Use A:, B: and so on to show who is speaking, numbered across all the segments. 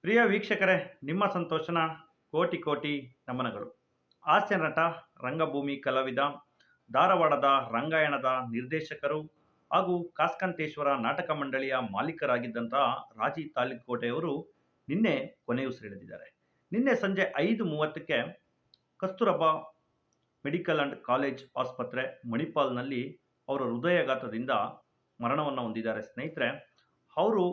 A: ಪ್ರಿಯ ವೀಕ್ಷಕರೇ, ನಿಮ್ಮ ಸಂತೋಷನ ಕೋಟಿ ಕೋಟಿ ನಮನಗಳು. ಹಾಸ್ಯ ನಟ, ರಂಗಭೂಮಿ ಕಲಾವಿದ, ಧಾರವಾಡದ ರಂಗಾಯಣದ ನಿರ್ದೇಶಕರು ಹಾಗೂ ಕಾಸ್ಕಂತೇಶ್ವರ ನಾಟಕ ಮಂಡಳಿಯ ಮಾಲೀಕರಾಗಿದ್ದಂತಹ ರಾಜಿ ತಾಳಿಕೋಟೆಯವರು ನಿನ್ನೆ ಕೊನೆಯುಸಿರೆಳೆದಿದ್ದಾರೆ. ನಿನ್ನೆ ಸಂಜೆ 5:30ಕ್ಕೆ ಕಸ್ತೂರಬಾ ಮೆಡಿಕಲ್ ಅಂಡ್ ಕಾಲೇಜ್ ಆಸ್ಪತ್ರೆ ಮಣಿಪಾಲ್ನಲ್ಲಿ ಅವರ ಹೃದಯಾಘಾತದಿಂದ ಮರಣವನ್ನು ಹೊಂದಿದ್ದಾರೆ ಸ್ನೇಹಿತರೆ. ಅವರು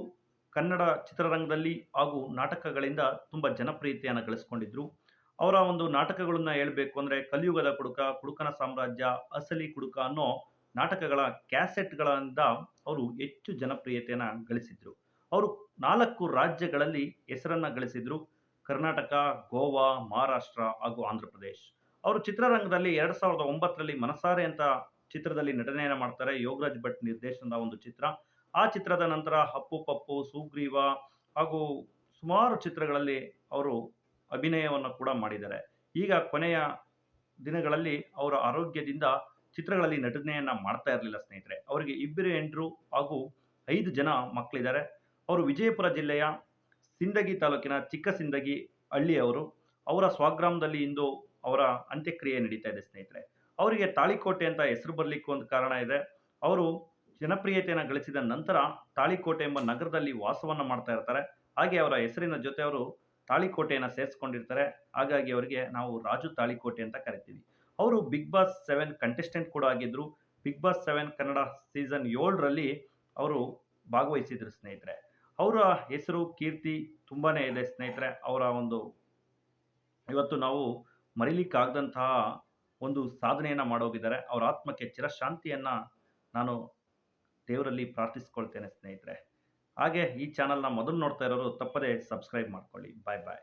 A: ಕನ್ನಡ ಚಿತ್ರರಂಗದಲ್ಲಿ ಹಾಗೂ ನಾಟಕಗಳಿಂದ ತುಂಬ ಜನಪ್ರಿಯತೆಯನ್ನು ಗಳಿಸ್ಕೊಂಡಿದ್ರು. ಅವರ ಒಂದು ನಾಟಕಗಳನ್ನ ಹೇಳಬೇಕು ಅಂದರೆ ಕಲಿಯುಗದ ಕುಡುಕ, ಕುಡುಕನ ಸಾಮ್ರಾಜ್ಯ, ಅಸಲಿ ಕುಡುಕ ಅನ್ನೋ ನಾಟಕಗಳ ಕ್ಯಾಸೆಟ್ಗಳಿಂದ ಅವರು ಹೆಚ್ಚು ಜನಪ್ರಿಯತೆಯನ್ನು ಗಳಿಸಿದ್ರು. ಅವರು 4 ರಾಜ್ಯಗಳಲ್ಲಿ ಹೆಸರನ್ನು ಗಳಿಸಿದ್ರು: ಕರ್ನಾಟಕ, ಗೋವಾ, ಮಹಾರಾಷ್ಟ್ರ ಹಾಗೂ ಆಂಧ್ರ ಪ್ರದೇಶ್. ಅವರು ಚಿತ್ರರಂಗದಲ್ಲಿ 2009ರಲ್ಲಿ ಮನಸಾರೆ ಅಂತ ಚಿತ್ರದಲ್ಲಿ ನಟನೆಯನ್ನು ಮಾಡ್ತಾರೆ. ಯೋಗರಾಜ್ ಭಟ್ ನಿರ್ದೇಶನದ ಒಂದು ಚಿತ್ರ. ಆ ಚಿತ್ರದ ನಂತರ ಅಪ್ಪು ಪಪ್ಪು, ಸುಗ್ರೀವ ಹಾಗೂ ಸುಮಾರು ಚಿತ್ರಗಳಲ್ಲಿ ಅವರು ಅಭಿನಯವನ್ನು ಕೂಡ ಮಾಡಿದ್ದಾರೆ. ಈಗ ಕೊನೆಯ ದಿನಗಳಲ್ಲಿ ಅವರ ಆರೋಗ್ಯದಿಂದ ಚಿತ್ರಗಳಲ್ಲಿ ನಟನೆಯನ್ನು ಮಾಡ್ತಾ ಇರಲಿಲ್ಲ ಸ್ನೇಹಿತರೆ. ಅವರಿಗೆ ಇಬ್ಬರು ಹೆಂಡರು ಹಾಗೂ 5 ಜನ ಮಕ್ಕಳಿದ್ದಾರೆ. ಅವರು ವಿಜಯಪುರ ಜಿಲ್ಲೆಯ ಸಿಂದಗಿ ತಾಲೂಕಿನ ಚಿಕ್ಕ ಸಿಂದಗಿ ಹಳ್ಳಿಯವರು. ಅವರ ಸ್ವಗ್ರಾಮದಲ್ಲಿ ಇಂದು ಅವರ ಅಂತ್ಯಕ್ರಿಯೆ ನಡೀತಾ ಇದೆ ಸ್ನೇಹಿತರೆ. ಅವರಿಗೆ ತಾಳಿಕೋಟೆ ಅಂತ ಹೆಸರು ಬರಲಿಕ್ಕೆ ಒಂದು ಕಾರಣ ಇದೆ. ಅವರು ಜನಪ್ರಿಯತೆಯನ್ನು ಗಳಿಸಿದ ನಂತರ ತಾಳಿಕೋಟೆ ಎಂಬ ನಗರದಲ್ಲಿ ವಾಸವನ್ನು ಮಾಡ್ತಾ ಇರ್ತಾರೆ. ಹಾಗೆ ಅವರ ಹೆಸರಿನ ಜೊತೆ ಅವರು ತಾಳಿಕೋಟೆಯನ್ನು ಸೇರಿಸ್ಕೊಂಡಿರ್ತಾರೆ. ಹಾಗಾಗಿ ಅವರಿಗೆ ನಾವು ರಾಜು ತಾಳಿಕೋಟೆ ಅಂತ ಕರಿತೀವಿ. ಅವರು ಬಿಗ್ ಬಾಸ್ 7 ಕಂಟೆಸ್ಟೆಂಟ್ ಕೂಡ ಆಗಿದ್ರು. ಬಿಗ್ ಬಾಸ್ 7 ಕನ್ನಡ ಸೀಸನ್ 7ರಲ್ಲಿ ಅವರು ಭಾಗವಹಿಸಿದ್ರು ಸ್ನೇಹಿತರೆ. ಅವರ ಹೆಸರು, ಕೀರ್ತಿ ತುಂಬಾನೇ ಇದೆ ಸ್ನೇಹಿತರೆ. ಅವರ ಒಂದು ಇವತ್ತು ನಾವು ಮರಿಲಿಕ್ಕಾಗದಂತಹ ಒಂದು ಸಾಧನೆಯನ್ನು ಮಾಡೋಗಿದ್ದಾರೆ. ಅವರ ಆತ್ಮಕ್ಕೆ ಚಿರಶಾಂತಿಯನ್ನು ನಾನು ದೇವರಲ್ಲಿ ಪ್ರಾರ್ಥಿಸ್ಕೊಳ್ತೇನೆ ಸ್ನೇಹಿತರೆ. ಹಾಗೆ ಈ ಚಾನಲ್ನ ಮೊದಲು ನೋಡ್ತಾ ಇರೋರು ತಪ್ಪದೇ ಸಬ್ಸ್ಕ್ರೈಬ್ ಮಾಡ್ಕೊಳ್ಳಿ. ಬಾಯ್ ಬಾಯ್.